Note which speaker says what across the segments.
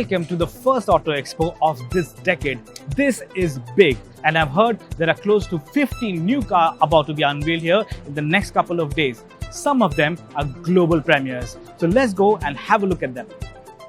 Speaker 1: welcome to the first Auto Expo of this decade. This is big, and I've heard there are close to 15 new cars about to be unveiled here in the next couple of days. Some of them are global premieres. So let's go and have a look at them.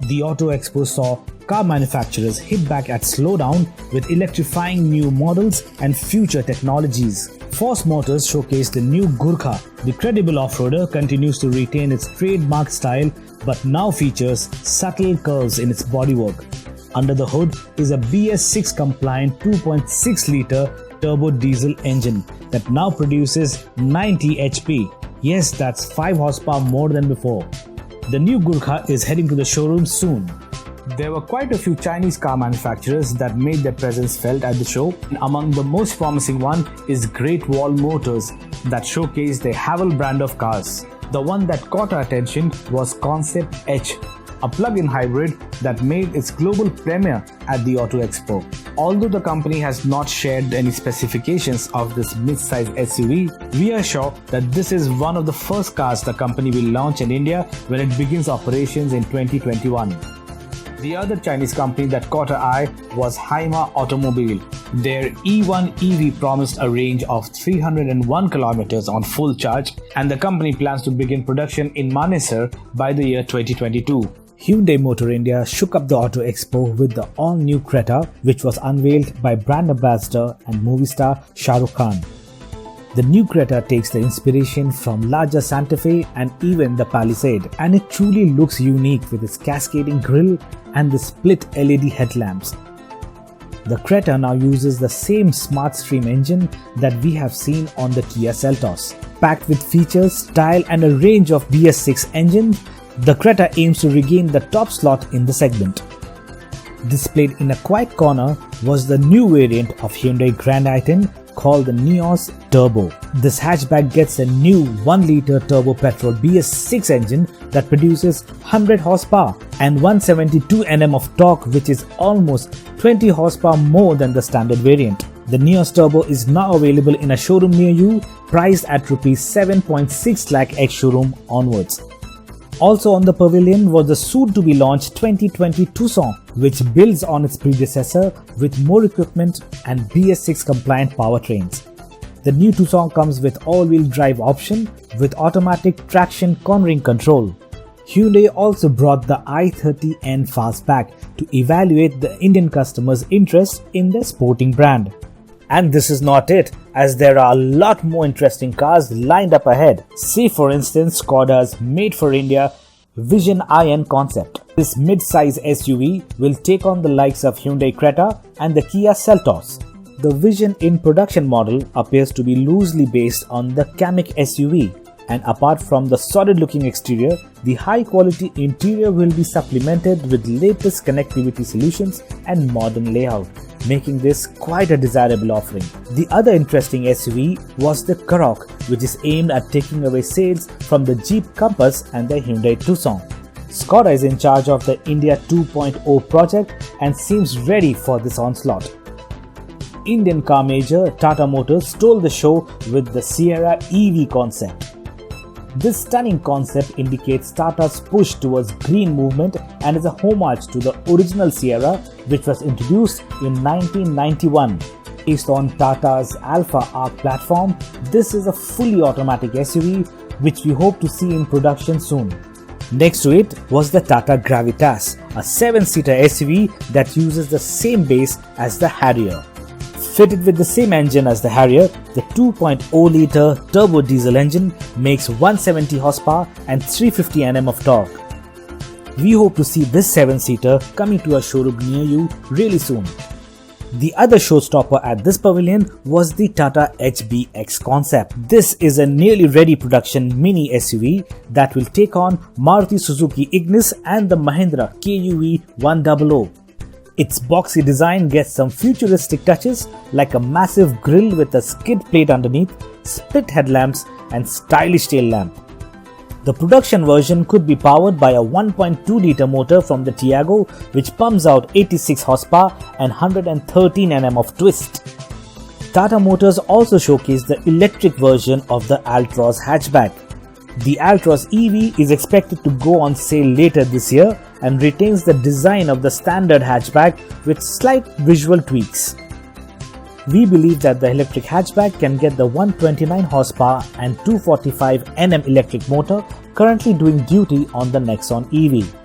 Speaker 2: The Auto Expo saw car manufacturers hit back at slowdown with electrifying new models and future technologies. Force Motors showcased the new Gurkha. The credible off-roader continues to retain its trademark style but now features subtle curves in its bodywork. Under the hood is a BS6 compliant 2.6-litre turbo diesel engine that now produces 90 HP. Yes, that's 5 horsepower more than before. The new Gurkha is heading to the showroom soon. There were quite a few Chinese car manufacturers that made their presence felt at the show. Among the most promising one is Great Wall Motors that showcased their Haval brand of cars. The one that caught our attention was Concept H, a plug-in hybrid that made its global premiere at the Auto Expo. Although the company has not shared any specifications of this mid-size SUV, we are sure that this is one of the first cars the company will launch in India when it begins operations in 2021. The other Chinese company that caught our eye was Haima Automobile. Their E1 EV promised a range of 301 kilometers on full charge, and the company plans to begin production in Manesar by the year 2022. Hyundai Motor India shook up the Auto Expo with the all-new Creta, which was unveiled by brand ambassador and movie star Shah Rukh Khan. The new Creta takes the inspiration from larger Santa Fe and even the Palisade, and it truly looks unique with its cascading grille and the split LED headlamps. The Creta now uses the same SmartStream engine that we have seen on the Kia Seltos. Packed with features, style and a range of BS6 engines, the Creta aims to regain the top slot in the segment. Displayed in a quiet corner was the new variant of Hyundai Grand i10 called the Neos Turbo. This hatchback gets a new 1-litre turbo petrol BS6 engine that produces 100 horsepower and 172 Nm of torque, which is almost 20 horsepower more than the standard variant. The Neos Turbo is now available in a showroom near you, priced at Rs 7.6 lakh ex-showroom onwards. Also on the pavilion was the soon-to-be launched 2020 Tucson, which builds on its predecessor with more equipment and BS6 compliant powertrains. The new Tucson comes with all-wheel drive option with automatic traction cornering control. Hyundai also brought the i30N Fastback to evaluate the Indian customers' interest in their sporting brand. And this is not it, as there are a lot more interesting cars lined up ahead. See for instance Skoda's Made for India Vision IN concept. This mid-size SUV will take on the likes of Hyundai Creta and the Kia Seltos. The Vision in production model appears to be loosely based on the Kamiq SUV. And apart from the solid-looking exterior, the high-quality interior will be supplemented with latest connectivity solutions and modern layout, making this quite a desirable offering. The other interesting SUV was the Karoq, which is aimed at taking away sales from the Jeep Compass and the Hyundai Tucson. Skoda is in charge of the India 2.0 project and seems ready for this onslaught. Indian car major Tata Motors stole the show with the Sierra EV concept. This stunning concept indicates Tata's push towards green movement and is a homage to the original Sierra, which was introduced in 1991. Based on Tata's Alpha Arc platform, this is a fully automatic SUV which we hope to see in production soon. Next to it was the Tata Gravitas, a 7-seater SUV that uses the same base as the Harrier. Fitted with the same engine as the Harrier, the 2.0-litre turbo diesel engine makes 170 horsepower and 350 Nm of torque. We hope to see this 7-seater coming to a showroom near you really soon. The other showstopper at this pavilion was the Tata HBX concept. This is a nearly ready production mini SUV that will take on Maruti Suzuki Ignis and the Mahindra KUV 100. Its boxy design gets some futuristic touches like a massive grille with a skid plate underneath, split headlamps and stylish tail lamp. The production version could be powered by a 1.2-litre motor from the Tiago, which pumps out 86 horsepower and 113 Nm of twist. Tata Motors also showcased the electric version of the Altroz hatchback. The Altroz EV is expected to go on sale later this year, and retains the design of the standard hatchback with slight visual tweaks. We believe that the electric hatchback can get the 129 horsepower and 245 Nm electric motor currently doing duty on the Nexon EV.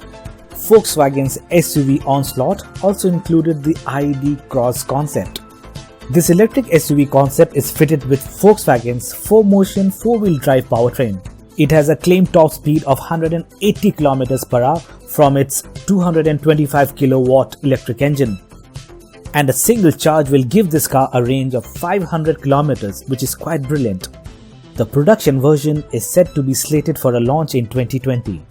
Speaker 2: Volkswagen's SUV Onslaught also included the ID Cross concept. This electric SUV concept is fitted with Volkswagen's 4Motion 4-wheel drive powertrain. It has a claimed top speed of 180 km per hour from its 225 kW electric engine. And a single charge will give this car a range of 500 km, which is quite brilliant. The production version is set to be slated for a launch in 2020.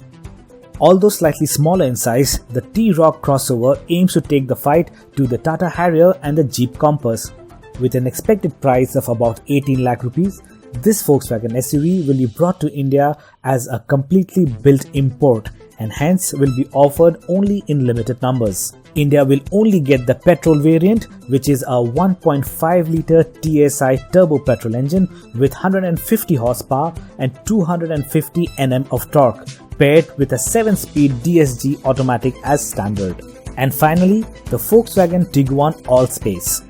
Speaker 2: Although slightly smaller in size, the T-Roc crossover aims to take the fight to the Tata Harrier and the Jeep Compass. With an expected price of about 18 lakh rupees, this Volkswagen SUV will be brought to India as a completely built import and hence will be offered only in limited numbers. India will only get the petrol variant, which is a 1.5-litre TSI turbo petrol engine with 150 horsepower and 250 Nm of torque, paired with a 7-speed DSG automatic as standard. And finally, the Volkswagen Tiguan Allspace.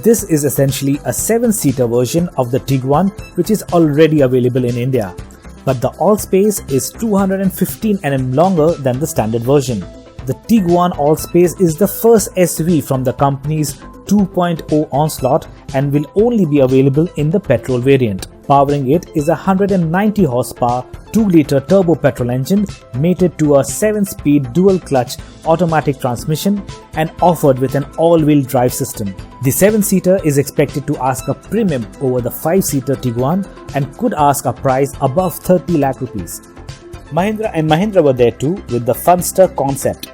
Speaker 2: This is essentially a 7-seater version of the Tiguan, which is already available in India. But the Allspace is 215 Nm longer than the standard version. The Tiguan Allspace is the first SUV from the company's 2.0 Onslaught and will only be available in the petrol variant. Powering it is a 190 horsepower 2-litre turbo petrol engine mated to a 7-speed dual-clutch automatic transmission and offered with an all-wheel drive system. The 7-seater is expected to ask a premium over the 5-seater Tiguan and could ask a price above 30 lakh rupees. Mahindra & Mahindra were there too with the Funster concept.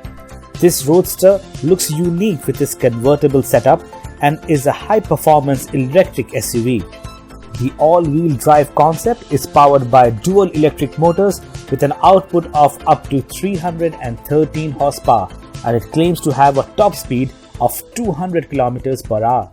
Speaker 2: This roadster looks unique with its convertible setup and is a high-performance electric SUV. The all-wheel drive concept is powered by dual electric motors with an output of up to 313 horsepower and it claims to have a top speed of 200 km per hour.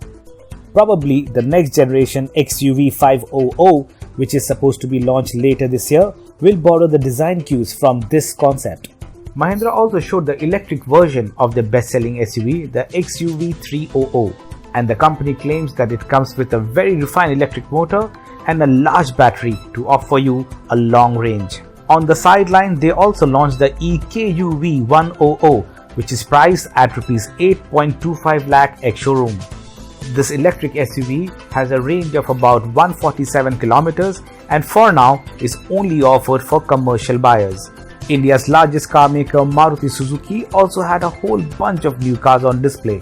Speaker 2: Probably the next generation XUV 500, which is supposed to be launched later this year, will borrow the design cues from this concept. Mahindra also showed the electric version of their best-selling SUV, the XUV 300. And the company claims that it comes with a very refined electric motor and a large battery to offer you a long range. On the sideline, they also launched the EKUV 100, which is priced at Rs 8.25 lakh ex-showroom. This electric SUV has a range of about 147 kilometers and for now is only offered for commercial buyers. India's largest car maker Maruti Suzuki also had a whole bunch of new cars on display,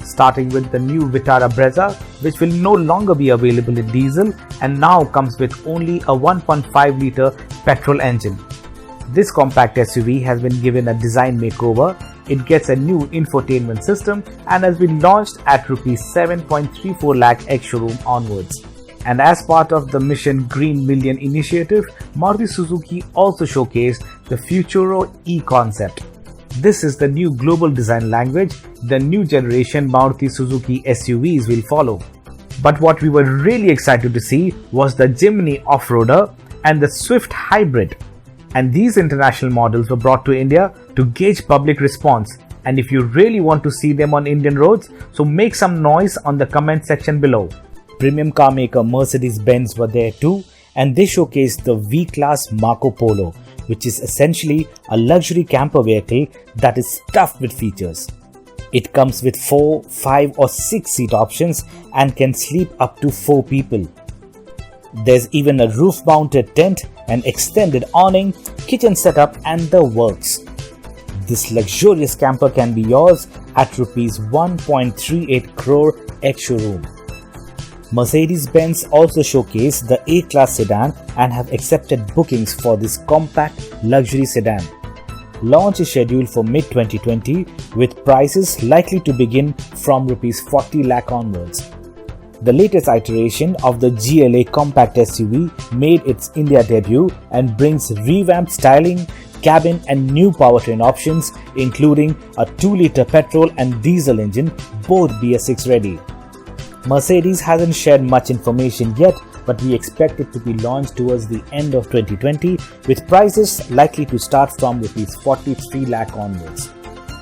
Speaker 2: starting with the new Vitara Brezza, which will no longer be available in diesel and now comes with only a 1.5-litre petrol engine. This compact SUV has been given a design makeover. It gets a new infotainment system and has been launched at Rs 7.34 lakh ex-showroom onwards. And as part of the Mission Green Million initiative, Maruti Suzuki also showcased the Futuro E concept. This is the new global design language the new generation Maruti Suzuki SUVs will follow. But what we were really excited to see was the Jimny Off-Roader and the Swift Hybrid. And these international models were brought to India to gauge public response. And if you really want to see them on Indian roads, so make some noise on the comment section below. Premium car maker Mercedes-Benz were there too, and they showcased the V-Class Marco Polo, which is essentially a luxury camper vehicle that is stuffed with features. It comes with 4, 5 or 6 seat options and can sleep up to 4 people. There's even a roof-mounted tent, an extended awning, kitchen setup and the works. This luxurious camper can be yours at Rs 1.38 crore ex-showroom. Mercedes-Benz also showcased the A-Class sedan and have accepted bookings for this compact luxury sedan. Launch is scheduled for mid-2020 with prices likely to begin from Rs 40 lakh onwards. The latest iteration of the GLA compact SUV made its India debut and brings revamped styling, cabin and new powertrain options including a 2-litre petrol and diesel engine, both BS6 ready. Mercedes hasn't shared much information yet, but we expect it to be launched towards the end of 2020 with prices likely to start from Rs 43 lakh onwards.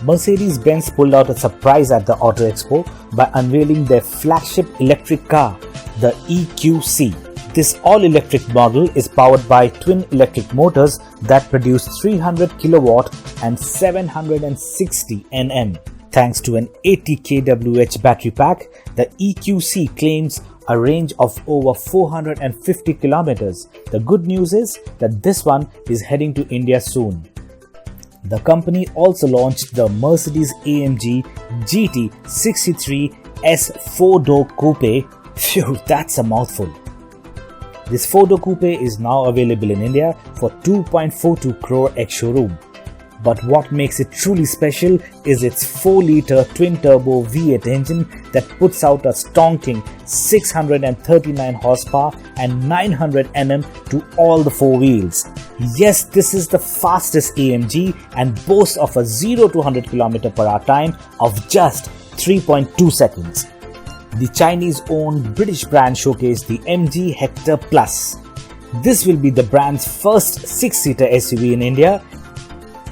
Speaker 2: Mercedes-Benz pulled out a surprise at the Auto Expo by unveiling their flagship electric car, the EQC. This all-electric model is powered by twin electric motors that produce 300 kW and 760 Nm. Thanks to an 80 kWh battery pack, the EQC claims a range of over 450 kilometers. The good news is that this one is heading to India soon. The company also launched the Mercedes-AMG GT 63 S 4-door coupe. Phew, that's a mouthful. This 4-door coupe is now available in India for 2.42 crore ex-showroom. But what makes it truly special is its 4-litre twin-turbo V8 engine that puts out a stonking 639 horsepower and 900 Nm to all the four wheels. Yes, this is the fastest AMG and boasts of a 0 to 100 km/h time of just 3.2 seconds. The Chinese-owned British brand showcased the MG Hector Plus. This will be the brand's first 6-seater SUV in India.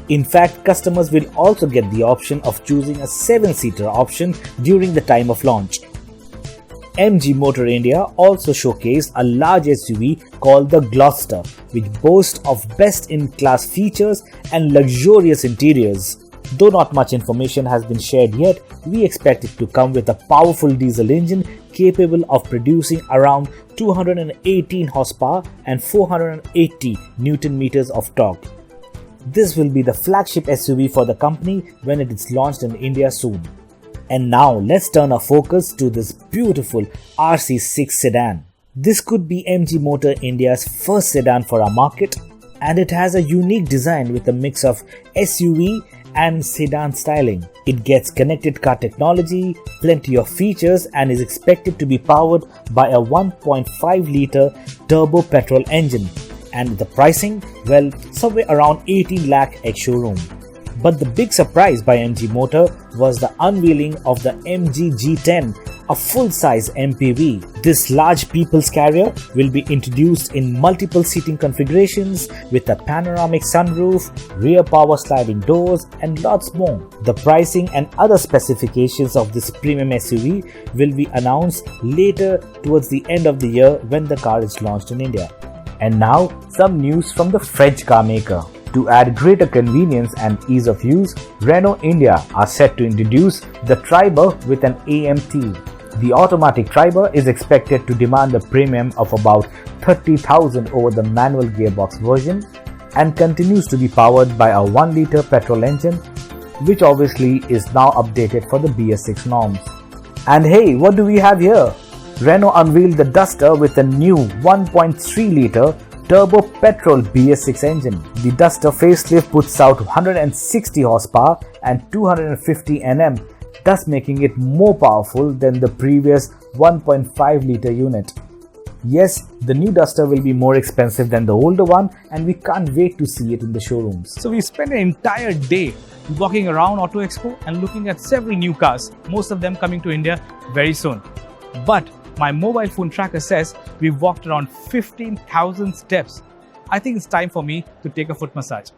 Speaker 2: In fact, customers will also get the option of choosing a 7-seater option during the time of launch. MG Motor India also showcased a large SUV called the Gloucester, which boasts of best-in-class features and luxurious interiors. Though not much information has been shared yet, we expect it to come with a powerful diesel engine capable of producing around 218 horsepower and 480 Newton meters of torque. This will be the flagship SUV for the company when it is launched in India soon. And now let's turn our focus to this beautiful RC6 sedan. This could be MG Motor India's first sedan for our market, and it has a unique design with a mix of SUV and sedan styling. It gets connected car technology, plenty of features, and is expected to be powered by a 1.5-litre turbo petrol engine. And the pricing, well, somewhere around 18 lakh ex-showroom. But the big surprise by MG Motor was the unveiling of the MG G10, a full-size MPV. This large people's carrier will be introduced in multiple seating configurations with a panoramic sunroof, rear power sliding doors, and lots more. The pricing and other specifications of this premium SUV will be announced later towards the end of the year when the car is launched in India. And now, some news from the French car maker. To add greater convenience and ease of use, Renault India are set to introduce the Triber with an AMT. The automatic Triber is expected to demand a premium of about 30,000 over the manual gearbox version and continues to be powered by a 1-litre petrol engine, which obviously is now updated for the BS6 norms. And hey, what do we have here? Renault unveiled the Duster with a new 1.3-litre turbo petrol BS6 engine. The Duster facelift puts out 160 horsepower and 250 Nm, thus making it more powerful than the previous 1.5-litre unit. Yes, the new Duster will be more expensive than the older one, and we can't wait to see it in the showrooms.
Speaker 1: So we spent an entire day walking around Auto Expo and looking at several new cars, most of them coming to India very soon. But my mobile phone tracker says we've walked around 15,000 steps. I think it's time for me to take a foot massage.